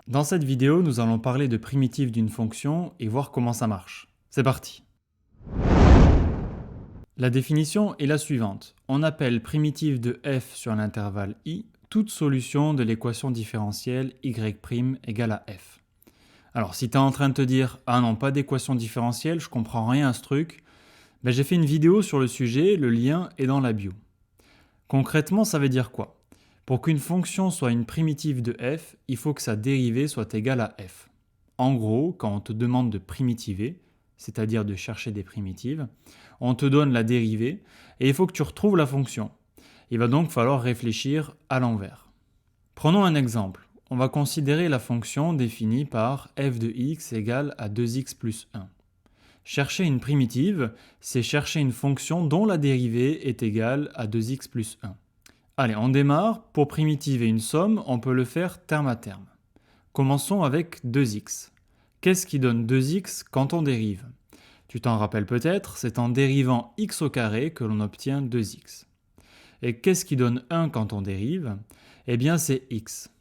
Dans cette vidéo, nous allons parler de primitives d'une fonction et voir comment ça marche. C'est parti! La définition est la suivante. On appelle primitive de f sur l'intervalle i toute solution de l'équation différentielle y' égale à f. Alors si tu es en train de te dire « Ah non, pas d'équation différentielle, je comprends rien à ce truc », j'ai fait une vidéo sur le sujet, le lien est dans la bio. Concrètement, ça veut dire quoi? Pour qu'une fonction soit une primitive de f, il faut que sa dérivée soit égale à f. En gros, quand on te demande de primitiver, c'est-à-dire de chercher des primitives, on te donne la dérivée et il faut que tu retrouves la fonction. Il va donc falloir réfléchir à l'envers. Prenons un exemple. On va considérer la fonction définie par f de x égale à 2x plus 1. Chercher une primitive, c'est chercher une fonction dont la dérivée est égale à 2x plus 1. Allez, on démarre. Pour primitiver une somme, on peut le faire terme à terme. Commençons avec 2x. Qu'est-ce qui donne 2x quand on dérive? Tu t'en rappelles peut-être, c'est en dérivant x au carré que l'on obtient 2x. Et qu'est-ce qui donne 1 quand on dérive? Eh bien, c'est x.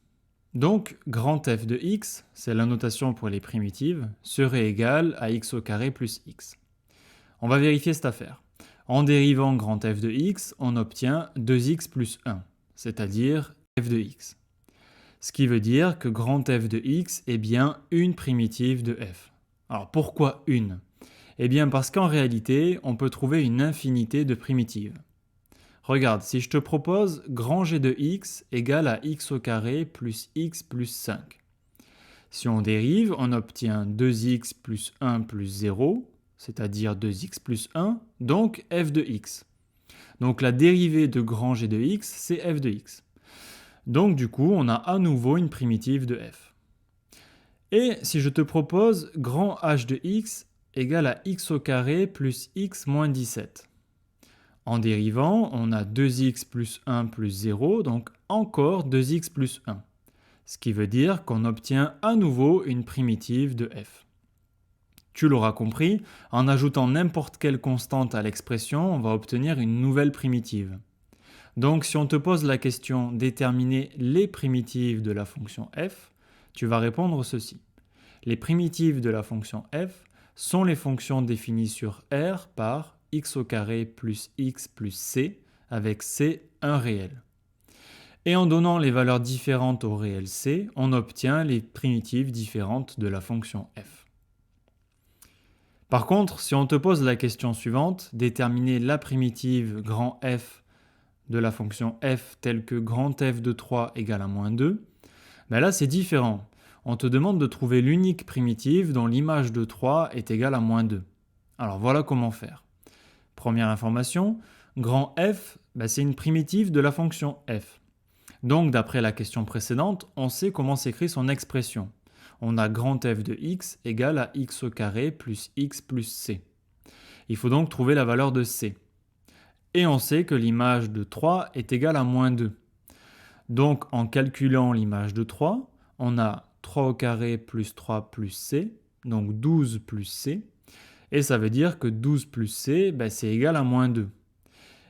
Donc, grand f de x, c'est la notation pour les primitives, serait égal à x au carré plus x. On va vérifier cette affaire. En dérivant grand f de x, on obtient 2x plus 1, c'est-à-dire f de x. Ce qui veut dire que grand f de x est bien une primitive de f. Alors pourquoi une? Eh bien parce qu'en réalité, on peut trouver une infinité de primitives. Regarde, si je te propose grand g de x égale à x au carré plus x plus 5. Si on dérive, on obtient 2x plus 1 plus 0, c'est-à-dire 2x plus 1, donc f de x. Donc la dérivée de grand g de x, c'est f de x. Donc du coup, on a à nouveau une primitive de f. Et si je te propose grand h de x égale à x au carré plus x moins 17. En dérivant, on a 2x plus 1 plus 0, donc encore 2x plus 1. Ce qui veut dire qu'on obtient à nouveau une primitive de f. Tu l'auras compris, en ajoutant n'importe quelle constante à l'expression, on va obtenir une nouvelle primitive. Donc si on te pose la question « Déterminer les primitives de la fonction f », tu vas répondre ceci. Les primitives de la fonction f sont les fonctions définies sur R par x au carré plus x plus c, avec c un réel. Et en donnant les valeurs différentes au réel c, on obtient les primitives différentes de la fonction f. Par contre, si on te pose la question suivante, déterminer la primitive grand f de la fonction f telle que grand f de 3 égale à moins 2, là c'est différent. On te demande de trouver l'unique primitive dont l'image de 3 est égale à moins 2. Alors voilà comment faire. Première information, grand f, c'est une primitive de la fonction f. Donc d'après la question précédente, on sait comment s'écrit son expression. On a grand f de x égale à x au carré plus x plus c. Il faut donc trouver la valeur de c. Et on sait que l'image de 3 est égale à moins 2. Donc en calculant l'image de 3, on a 3 au carré plus 3 plus c, donc 12 plus c. Et ça veut dire que 12 plus c, c'est égal à moins 2.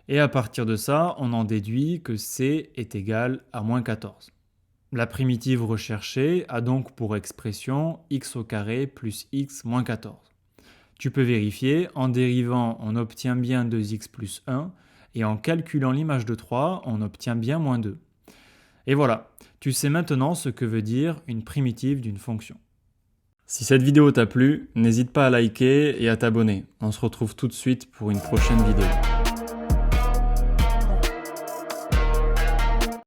Et à partir de ça, on en déduit que c est égal à moins 14. La primitive recherchée a donc pour expression x au carré plus x moins 14. Tu peux vérifier, en dérivant, on obtient bien 2x plus 1, et en calculant l'image de 3, on obtient bien moins 2. Et voilà, tu sais maintenant ce que veut dire une primitive d'une fonction. Si cette vidéo t'a plu, n'hésite pas à liker et à t'abonner. On se retrouve tout de suite pour une prochaine vidéo.